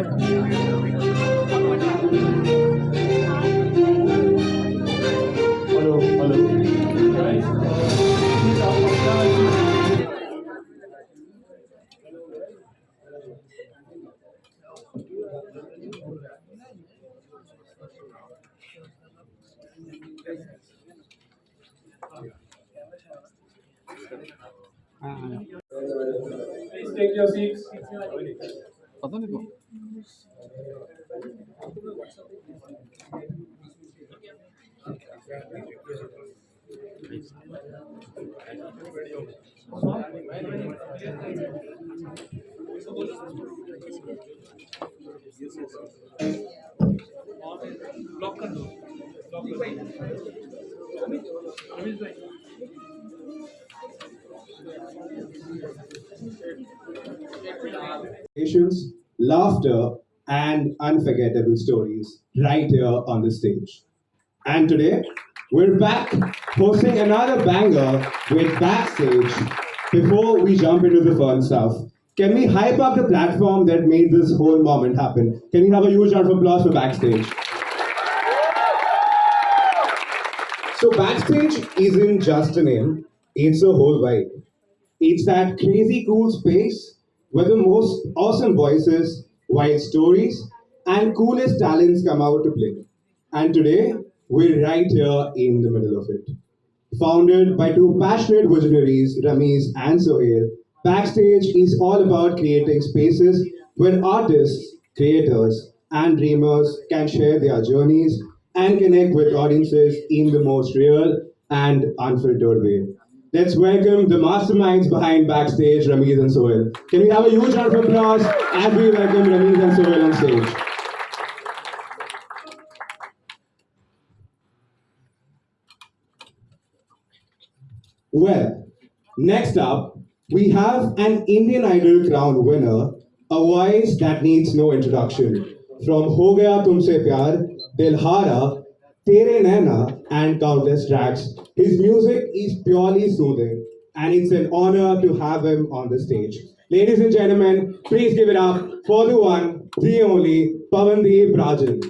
Hello, hello. Please take your seats. Patience, laughter, and unforgettable stories right here on the stage. And today, we're back hosting another banger with Backstage. Before we jump into the fun stuff, can we hype up the platform that made this whole moment happen? Can we have a huge round of applause for Backstage? So, Backstage isn't just a name, it's a whole vibe. It's that crazy cool space where the most awesome voices, wild stories, and coolest talents come out to play. And today, we're right here in the middle of it. Founded by two passionate visionaries, Ramiz and Sohail, Backstage is all about creating spaces where artists, creators, and dreamers can share their journeys and connect with audiences in the most real and unfiltered way. Let's welcome the masterminds behind Backstage, Ramiz and Sohail. Can we have a huge round of applause as we welcome Ramiz and Sohail on stage? Well, next up, we have an Indian Idol crown winner, a voice that needs no introduction. From Ho Gaya Tumse Pyar, Dilhara, Tere Naina, and countless tracks, his music is purely soothing, and it's an honor to have him on the stage. Ladies and gentlemen, please give it up for the one, the only, Pavandeep Rajan.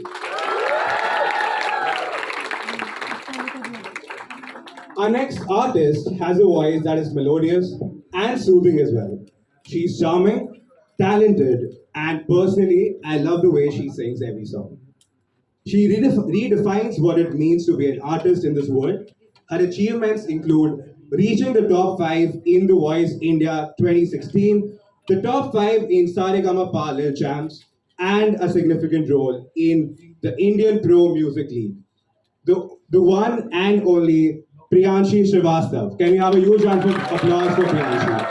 Our next artist has a voice that is melodious and soothing as well. She's charming, talented, and personally, I love the way she sings every song. She redefines what it means to be an artist in this world. Her achievements include reaching the top 5 in The Voice India 2016, the top 5 in Saregama Lil Champs, and a significant role in the Indian Pro Music League. The one and only Priyanshi Srivastav. Can we have a huge round of applause for Priyanshi?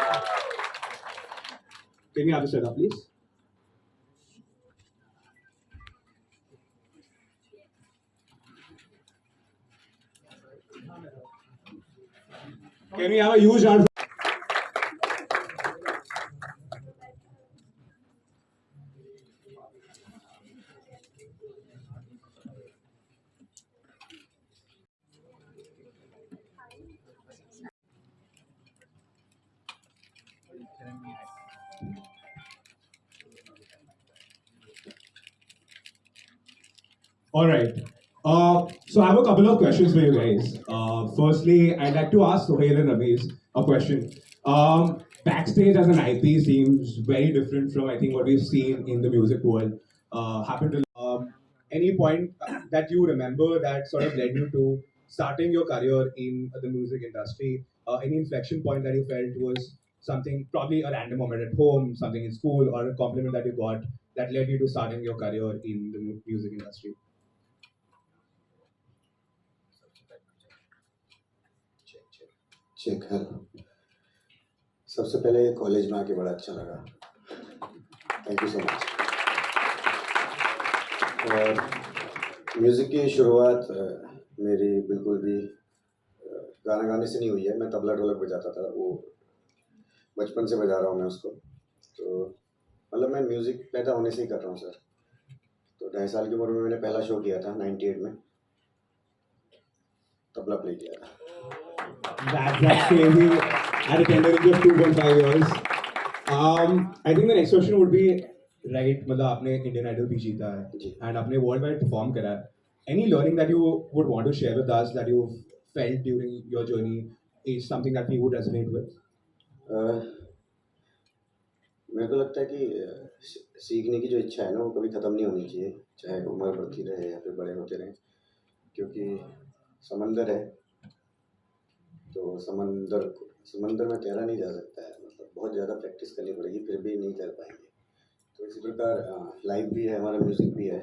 Can we have the setup, please? Can we have a huge round? All right. So I have a couple of questions for you guys. Firstly, I'd like to ask Sohail and Ramesh a question. Backstage as an IP seems very different from I think what we've seen in the music world. Happened to any point that you remember that sort of led you to starting your career in the music industry? Any inflection point that you felt was something probably a random moment at home, something in school, or a compliment that you got that led you to starting your career in the music industry? Check hello सबसे पहले college में आके बड़ा अच्छा लगा thank you so much और music की शुरुआत मेरी बिल्कुल भी गाना गाने से नहीं हुई है मैं तबला ढोलक बजाता था वो बचपन से बजा रहा हूँ मैं उसको तो मतलब मैं म्यूज़िक पैदा होने से ही कर रहा हूँ सर तो 2.5 साल की उम्र में मैंने पहला शो किया था 98 में तबला प्ले किया था That's crazy. At a tender age of 2.5 years. I think the next question would be right, मतलब आपने इंडियन आइडल भी जीता है जी। एंड आपने वर्ल्ड वाइड परफॉर्म करा है। Any learning that you would want to share with us that you felt during your journey is something that we would resonate with? मेरे को लगता है कि सीखने की जो इच्छा है ना वो कभी ख़त्म नहीं होनी चाहिए, चाहे उम्र बढ़ती रहे या फिर बड़े होते रहें, क्योंकि समंदर है तो समंदर में तैरा नहीं जा सकता है, मतलब बहुत ज़्यादा प्रैक्टिस करनी पड़ेगी फिर भी नहीं तैर पाएंगे। तो इसी प्रकार लाइफ भी है, हमारा म्यूज़िक भी है।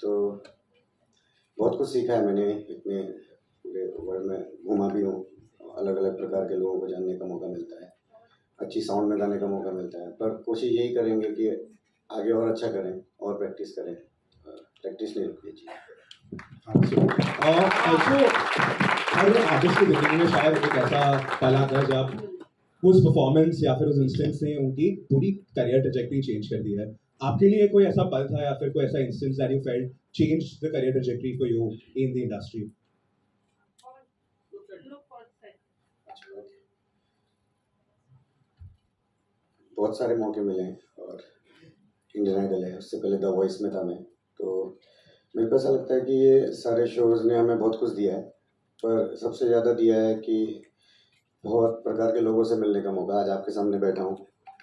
तो बहुत कुछ सीखा है मैंने, इतने पूरे वर्ल्ड में घूमा भी हूँ, अलग अलग प्रकार के लोगों को जानने का मौका मिलता है, अच्छी साउंड में गाने का मौका मिलता है। पर कोशिश यही करेंगे कि आगे और अच्छा करें और प्रैक्टिस करें, प्रैक्टिस नहीं रुकनी चाहिए। ऑल्सो हर आर्टिस्ट की जिंदगी में शायद एक ऐसा पल आता है जब उस परफॉर्मेंस या फिर उस इंस्टेंस ने उनकी पूरी करियर ट्रजेक्टरी चेंज कर दी है। आपके लिए कोई ऐसा पल था या फिर कोई ऐसा instance that you felt change the career trajectory for you in the industry? बहुत सारे मौके मिले हैं और इंडियन आइडल है, उससे पहले द वॉइस में था मैं। तो मेरे को ऐसा लगता है कि ये सारे शोज़ ने हमें बहुत कुछ दिया है, पर सबसे ज़्यादा दिया है कि बहुत प्रकार के लोगों से मिलने का मौका। आज आपके सामने बैठा हूँ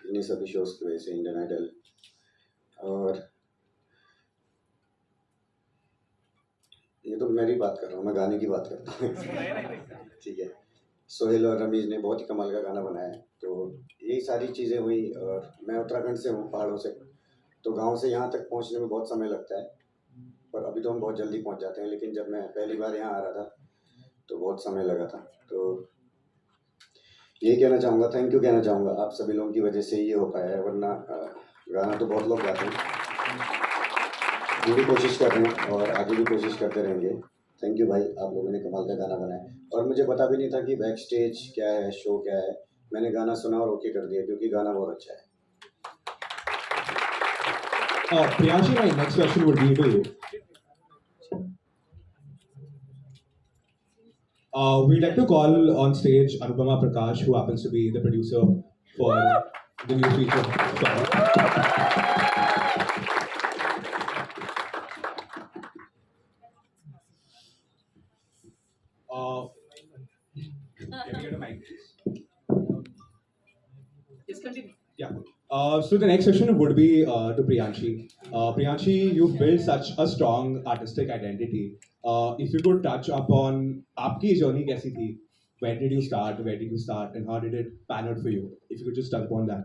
इन्हीं सभी शोज़ की वजह से, इंडियन आइडल। और ये तो मेरी बात कर रहा हूँ, मैं गाने की बात करता हूँ ठीक है। सोहेल और रमीज़ ने बहुत ही कमाल का गाना बनाया है, तो यही सारी चीज़ें हुई। और मैं उत्तराखंड से हूँ, पहाड़ों से, तो गांव से यहाँ तक पहुँचने में बहुत समय लगता है, पर अभी तो हम बहुत जल्दी पहुँच जाते हैं। लेकिन जब मैं पहली बार यहाँ आ रहा था तो बहुत समय लगा था। तो यही कहना चाहूँगा, थैंक यू कहना चाहूँगा, आप सभी लोगों की वजह से ये हो पाया है, वरना गाना तो बहुत लोग गाते हैं। हम भी कोशिश कर रहे हैं और आगे भी कोशिश करते रहेंगे। थैंक यू भाई, आप लोगों ने कमाल का गाना बनाया। और मुझे पता भी नहीं था कि बैक स्टेज क्या है, शो क्या है। मैंने गाना सुना और ओके कर दिया, क्योंकि गाना बहुत अच्छा है। Priyanshi, my next question would be to you. We'd like to call on stage Anupama Prakash, who happens to be the producer for the new feature song. Uh, can we get a mic, please? Just continue. Yeah. So the next question would be to Priyanshi. Priyanshi, you've built such a strong artistic identity. If you could touch upon आपकी journey कैसी थी? Where did you start? Where did you start? And how did it pan out for you? If you could just touch upon that.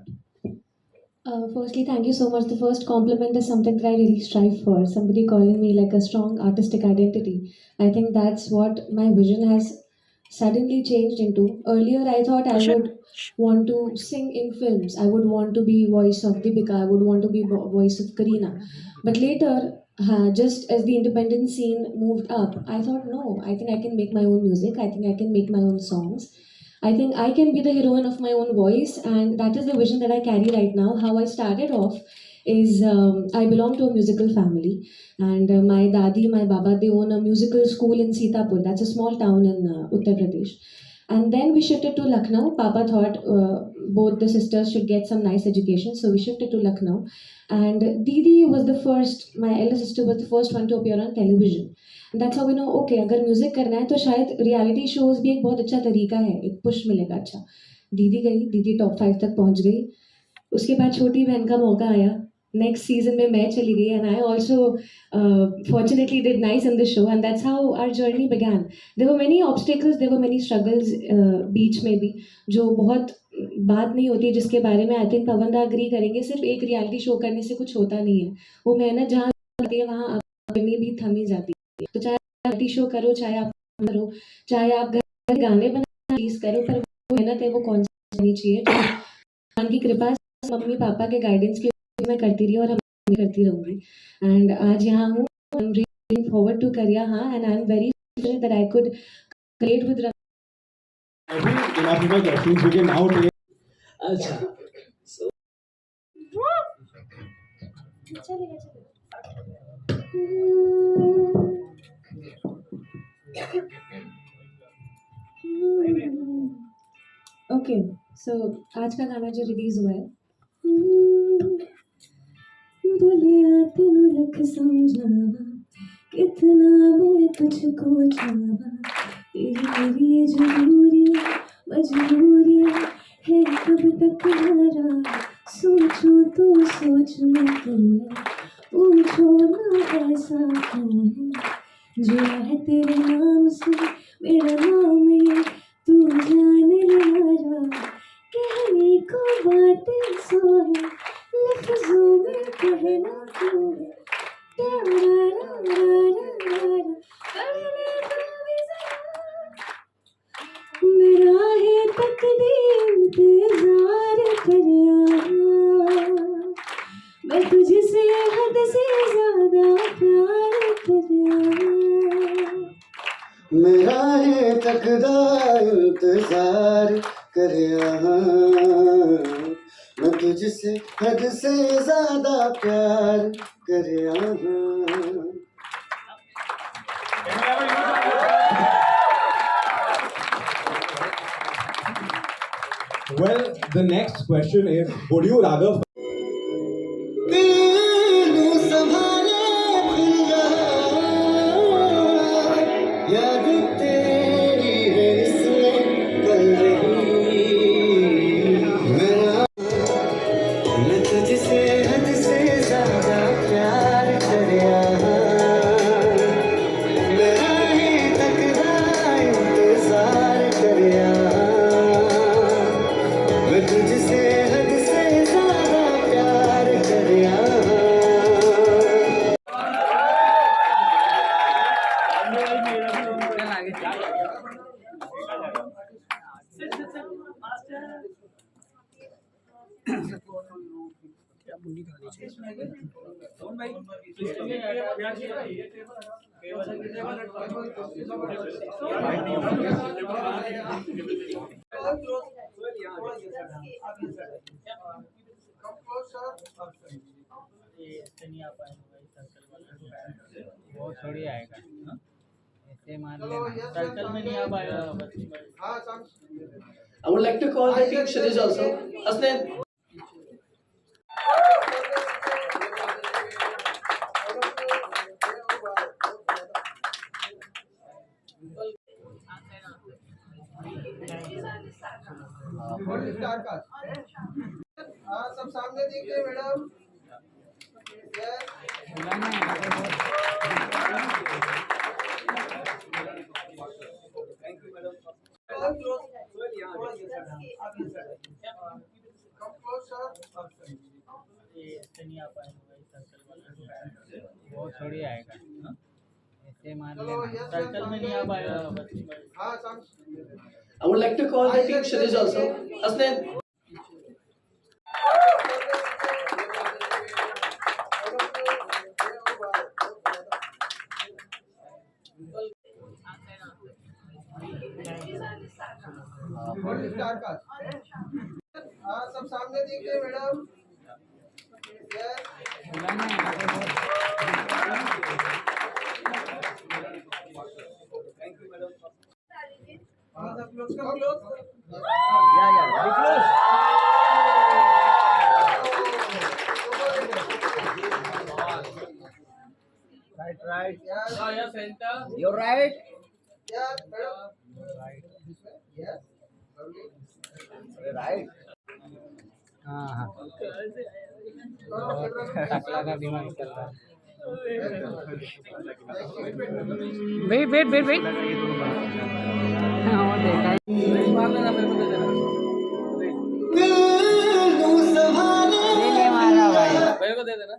Firstly, thank you so much. The first compliment is something that I really strive for. Somebody calling me like a strong artistic identity. I think that's what my vision has suddenly changed into. Earlier, I thought I would want to sing in films. I would want to be voice of Deepika. I would want to be voice of Kareena. But later, just as the independent scene moved up, I thought, no, I think I can make my own music. I think I can make my own songs. I think I can be the heroine of my own voice, and that is the vision that I carry right now. How I started off is I belong to a musical family, and my dadi, my baba, they own a musical school in Sitapur. That's a small town in Uttar Pradesh. And then we shifted to Lucknow. Papa thought both the sisters should get some nice education, so we shifted to Lucknow. And Didi was the first, my elder sister was the first one to appear on television. That's how we know okay अगर music करना है तो शायद reality shows भी एक बहुत अच्छा तरीका है, एक पुश मिलेगा अच्छा। दीदी गई, दीदी टॉप 5 तक पहुंच गई। उसके बाद छोटी बहन का मौका आया, नेक्स्ट सीजन में मैं चली गई and I also fortunately did nice in the show and that's how our journey began. There were many obstacles, there were many struggles बीच में भी, जो बहुत बात नहीं होती, जिसके बारे में आई थिंक पवन दा अग्री करेंगे। सिर्फ एक रियलिटी शो करने से कुछ होता नहीं है, वो मेहनत जहाँ होती है वहाँ करनी भी थमी जाती है। तो चाहे रियलिटी शो करो, चाहे आप करो, चाहे आप घर गाने बना चीज करो, पर वो मेहनत है वो कौन सी होनी चाहिए। भगवान की कृपा से मम्मी पापा के गाइडेंस की मैं करती रही और मैं करती रहूंगी। एंड आज यहाँ हूँ, I am looking forward to career, हाँ, and I am very that I could create with I think enough of my questions. We can now take. अच्छा. So ओके, सो आज का गाना जो रिलीज हुआ है तेनू लख समझावा कितना मैं तुझको चावा तेरी मेरी ये जरूरियां मजबूरियां है कब तक हमारा सोचो तो सोच मैं पूरा पूछो ना ऐसा क्यों है जुआ है तेरे नाम से मेरा नाम ये तू जान यारा कहने को बातें सो है लफ्जों में कहना क्यों है मेरा है तकदीर इंतजार कर मैं तुझसे हद से ज्यादा प्यार कर मेरा है तकदा इंतजार कर मैं तुझसे हद से ज्यादा प्यार कर Well, the next question is, would you rather याद तेरी है इसमें पल रही मैं तुझसे हद से ज्यादा प्यार करया मेरा ही तकदा इंतजार करया मैं तुझसे हद से ज्यादा प्यार करया वो थोड़ी आएगा हाँ? ऐसे मान लेना सर्कल में नहीं आ पाएगा I would like to call the team Shirish also. Asnad. सब सामने देखिए मैडम वो थोड़ी आएगा हाँ? ऐसे मान लेना सर्कल में नहीं आ पाएगा I would like to call the team Shirish also. Asnad. सब सामने देखिए madam right yes center you're right yes madam yes right हाँ हाँ टकला का दिमाग चल रहा है वेट हाँ वो देखा मार लेना मेरे को दे देना ले ले मारा भाई मेरे को दे देना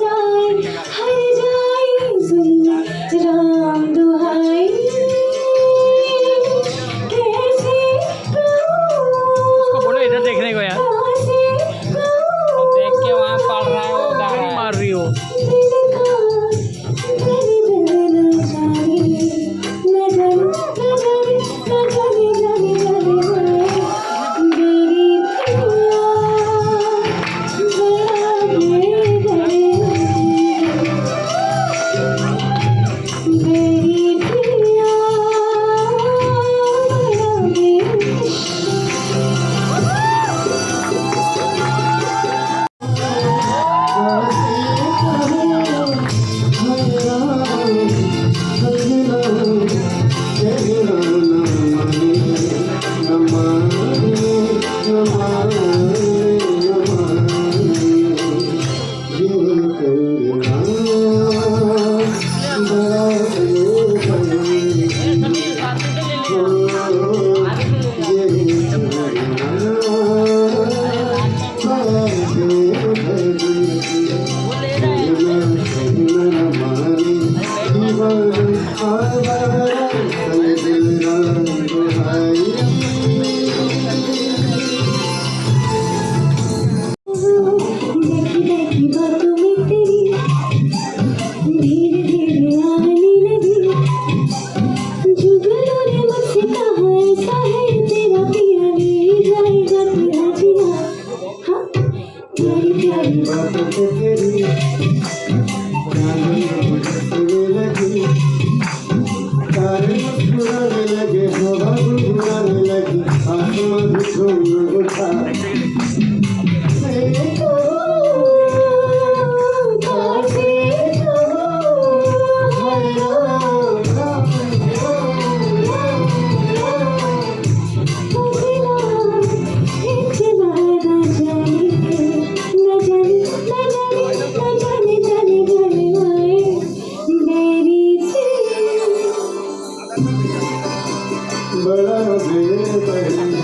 जाए हर जाए सुन राम दुहाई कैसे उसको बोलो इधर देखने को यार। देख के वहाँ पढ़ रहा है वो गा रहा है। मार रही हो।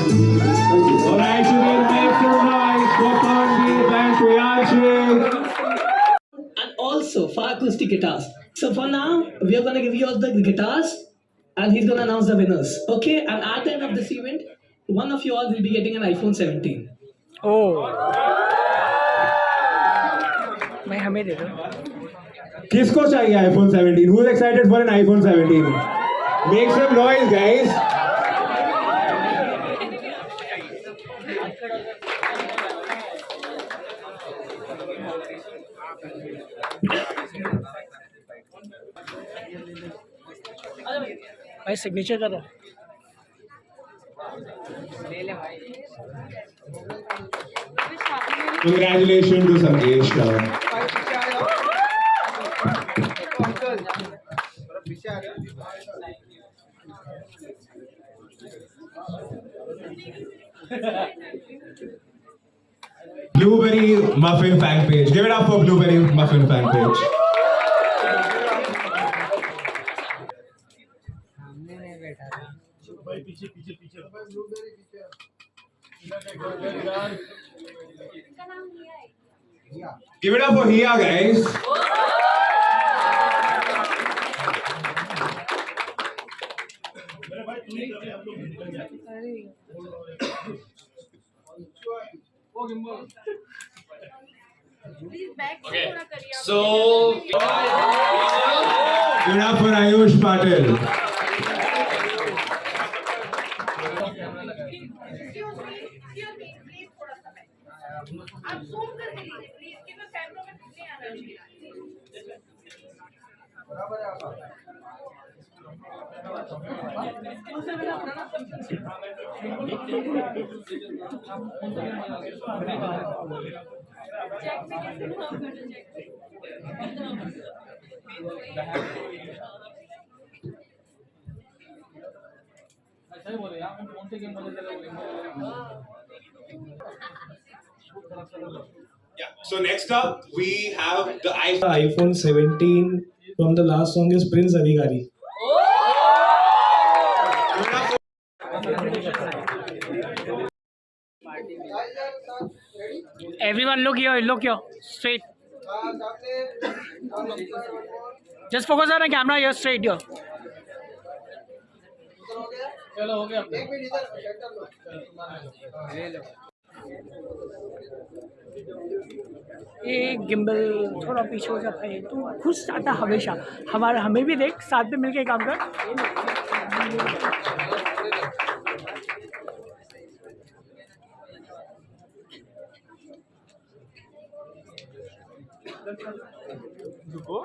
Alright, so we'll make some noise for Tanveer and Priyanshi. And also for acoustic guitars. So for now, we are gonna give you all the guitars, and he's gonna announce the winners. Okay? And at the end of this event, one of you all will be getting an iPhone 17. ओ मैं हमें दे दो। किसको चाहिए iPhone 17? Who's excited for an iPhone 17? Make some noise, guys. भाई signature करो। Congratulations to Sandesh. Blueberry Muffin fan page. Give it up for Blueberry Muffin fan page. सामने नहीं बैठा था। Give it up for Hia, guys. So, Give it up for Ayush Patil. आप zoom करके लीजिए please कि मैं कैमरा में नहीं आना चाहिए Yeah. So next up we have the iPhone 17 from the last song is Prince Adhikari. Everyone look here, straight. हाँ सामने हाँ, नमस्कार, one more. Just focus on the camera. You're straight here. इधर हो गया चलो हो गया. एक मिनट इधर सेंटर लो ले लो. ये गिम्बल थोड़ा पीछे हो जाता है तो खुश आता हमेशा. हमें भी देख साथ में मिलके काम कर. रुको.